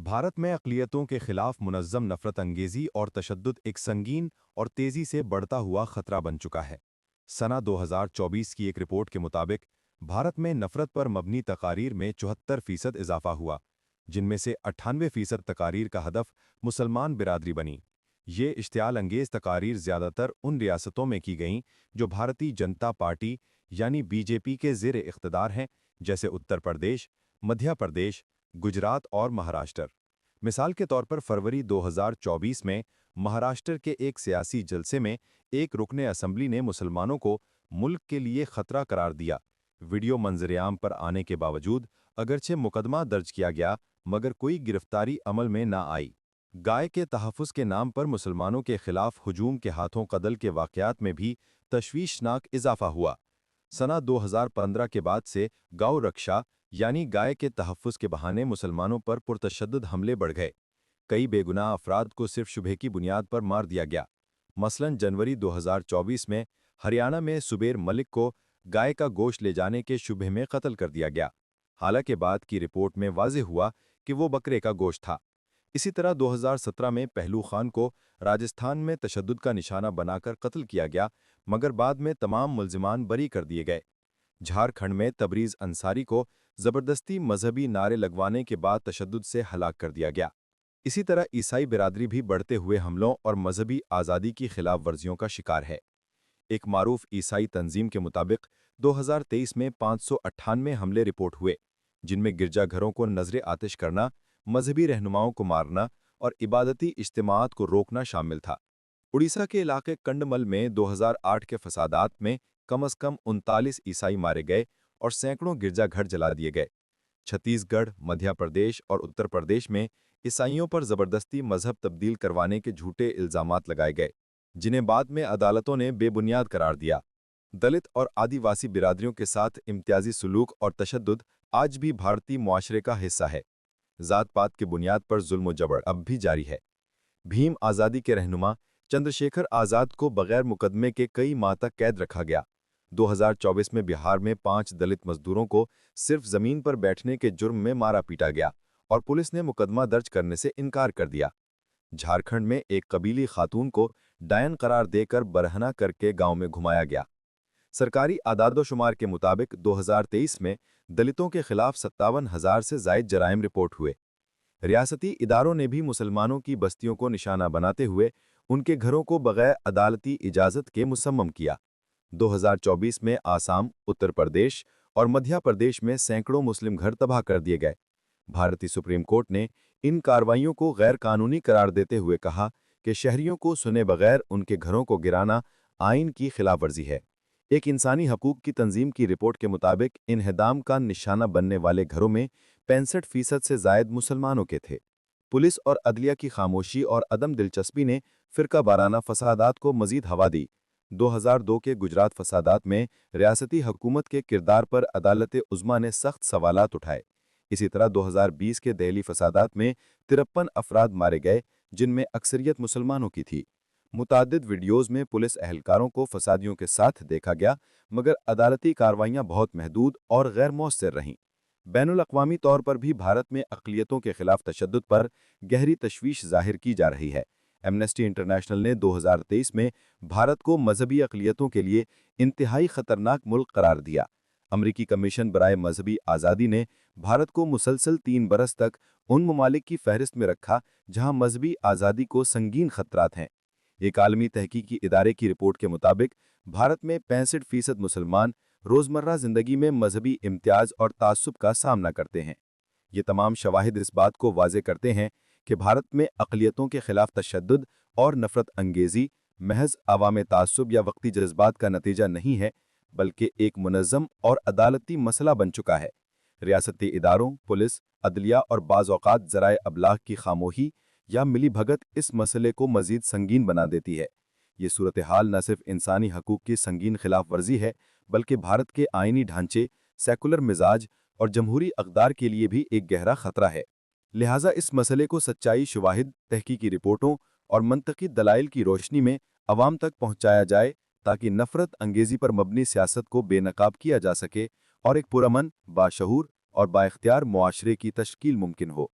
भारत में अक़लियतों के खिलाफ मुनज़्ज़म नफ़रत अंगेज़ी और तशद्दुद एक संगीन और तेज़ी से बढ़ता हुआ ख़तरा बन चुका है। सना 2024 की एक रिपोर्ट के मुताबिक भारत में नफ़रत पर मबनी तकारीर में 74% इजाफ़ा हुआ, जिनमें से 98% तकारीर का हदफ मुसलमान बिरादरी बनी। ये इश्तियाल अंगेज़ तकारीर ज़्यादातर उन रियासतों में की गईं जो भारतीय जनता पार्टी यानी बीजेपी के ज़ेर इक़्तिदार हैं, जैसे उत्तर प्रदेश, मध्य प्रदेश, गुजरात और महाराष्ट्र। मिसाल के तौर पर फरवरी 2024 में महाराष्ट्र के एक सियासी जलसे में एक रुकने असम्बली ने मुसलमानों को मुल्क के लिए खतरा करार दिया। वीडियो मंजरेआम पर आने के बावजूद अगरचे मुकदमा दर्ज किया गया, मगर कोई गिरफ्तारी अमल में ना आई। गाय के तहफ़्फ़ुज़ के नाम पर मुसलमानों के खिलाफ हुजूम के हाथों कत्ल के वाक़यात में भी तशवीशनाक इजाफा हुआ। सना 2015 के बाद से गौ रक्षा यानी गाय के तहफ़्फ़ुज़ के बहाने मुसलमानों पर पुरतशद्दुद हमले बढ़ गए। कई बेगुनाह अफराद को सिर्फ शुबहे की बुनियाद पर मार दिया गया। मसलन जनवरी 2024 में हरियाणा में सुबेर मलिक को गाय का गोश्त ले जाने के शुबहे में कत्ल कर दिया गया। हालांकि बाद की रिपोर्ट में वाज़ेह हुआ कि वो बकरे का गोश्त था। इसी तरह 2017 में पहलू खान को राजस्थान में तशद्दुद का निशाना बनाकर कत्ल किया गया, मगर बाद में तमाम मुल्ज़िमान बरी कर दिए गए। झारखंड में तबरीज़ अंसारी को ज़बरदस्ती मजहबी नारे लगवाने के बाद तशद्दुद से हलाक कर दिया गया। इसी तरह ईसाई बिरादरी भी बढ़ते हुए हमलों और मजहबी आज़ादी की खिलाफ वर्जियों का शिकार है। एक मारूफ ईसाई तंजीम के मुताबिक 2023 में 598 हमले रिपोर्ट हुए, जिनमें गिरजाघरों को नजर आतिश करना, मजहबी रहनुमाओं को मारना और इबादती इज्तिमाआत को रोकना शामिल था। उड़ीसा के इलाके कंडमल में 2008 के फसादात में कम अज़ कम 39 ईसाई मारे गए और सैकड़ों गिरजाघर जला दिए गए। छत्तीसगढ़, मध्य प्रदेश और उत्तर प्रदेश में ईसाइयों पर ज़बरदस्ती मजहब तब्दील करवाने के झूठे इल्ज़ामात लगाए गए, जिन्हें बाद में अदालतों ने बेबुनियाद करार दिया। दलित और आदिवासी बिरादरियों के साथ इम्तियाजी सुलूक और तशद्दुद आज भी भारतीय मुआशरे का हिस्सा है। ज़ात-पात की बुनियाद पर जुल्म व जबर अब भी जारी है। भीम आज़ादी के रहनुमा चंद्रशेखर आज़ाद को बगैर मुकदमे के कई माह तक कैद रखा गया। 2024 में बिहार में 5 दलित मजदूरों को सिर्फ जमीन पर बैठने के जुर्म में मारा पीटा गया और पुलिस ने मुकदमा दर्ज करने से इनकार कर दिया। झारखंड में एक कबीली खातून को डायन करार देकर बरहना करके गांव में घुमाया गया। सरकारी आदादोशुमार के मुताबिक 2023 में दलितों के खिलाफ 57,000 से जायद जराइम रिपोर्ट हुए। रियासती इदारों ने भी मुसलमानों की बस्तियों को निशाना बनाते हुए उनके घरों को बगैर अदालती इजाज़त के मुसम्मम किया। 2024 में आसाम, उत्तर प्रदेश और मध्य प्रदेश में सैकड़ों मुस्लिम घर तबाह कर दिए गए। भारतीय सुप्रीम कोर्ट ने इन कार्रवाइयों को गैर कानूनी करार देते हुए कहा कि शहरियों को सुने बगैर उनके घरों को गिराना आइन की खिलाफवर्जी है। एक इंसानी हकूक की तंजीम की रिपोर्ट के मुताबिक इन्हदाम का निशाना बनने वाले घरों में 65% से जायद मुसलमानों के थे। पुलिस और अदलिया की खामोशी और अदम दिलचस्पी ने फिरका वाराना फसादात को मजीद हवा दी। 2002 के गुजरात फसादात में रियासती हुकूमत के किरदार पर अदालत उज़्मा ने सख्त सवालात उठाए। इसी तरह 2020 के दिल्ली फसादात में 53 अफराद मारे गए, जिनमें अक्सरियत मुसलमानों की थी। मुतादिद वीडियोज़ में पुलिस एहलकारों को फसादियों के साथ देखा गया, मगर अदालती कार्रवाइयाँ बहुत महदूद और गैर मौसर रहीं। बैनुल-अक़वामी तौर पर भी भारत में अक़लियतों के खिलाफ तशद्दुद पर गहरी तशवीश ज़ाहिर की जा रही है। एमनेस्टी इंटरनेशनल ने 2023 में भारत को मजहबी अक़लियतों के लिए इंतहाई ख़तरनाक मुल्क करार दिया। अमरीकी कमीशन बराए मजहबी आज़ादी ने भारत को मुसलसल 3 बरस तक उन ममालिक की फहरिस्त में रखा जहाँ मजहबी आज़ादी को संगीन खतरात हैं। एक आलमी तहकीकी इदारे की रिपोर्ट के मुताबिक भारत में 65% मुसलमान रोज़मर्रा ज़िंदगी में मजहबी इम्तियाज़ और तासुब का सामना करते हैं। ये तमाम शवाहिद इस बात को वाज़े करते हैं कि भारत में अक़लियतों के खिलाफ तशद्दुद और नफ़रत अंगेज़ी महज अवाम तासुब या वक्ती जज्बात का नतीजा नहीं है, बल्कि एक मुनज़्ज़म और अदालती मसला बन चुका है। रियासती इदारों, पुलिस, अदलिया और बाज़ औक़ात ज़राए अबलाग की खामोशी या मिली भगत इस मसले को मज़ीद संगीन बना देती है। ये सूरत हाल न सिर्फ इंसानी हकूक़ की संगीन खिलाफ वर्जी है, बल्कि भारत के आइनी ढांचे, सेकुलर मिजाज और जमहूरी अक़दार के लिए भी एक गहरा ख़तरा है। लिहाजा इस मसले को सच्चाई, शवाहिद, तहकीकी रिपोर्टों और मंतकी दलाइल की रोशनी में अवाम तक पहुँचाया जाए, ताकि नफ़रत अंगेज़ी पर मबनी सियासत को बेनकाब किया जा सके और एक पुरअमन, बाशऊर और बाइख्तियार मुआशरे की तश्कील मुमकिन हो।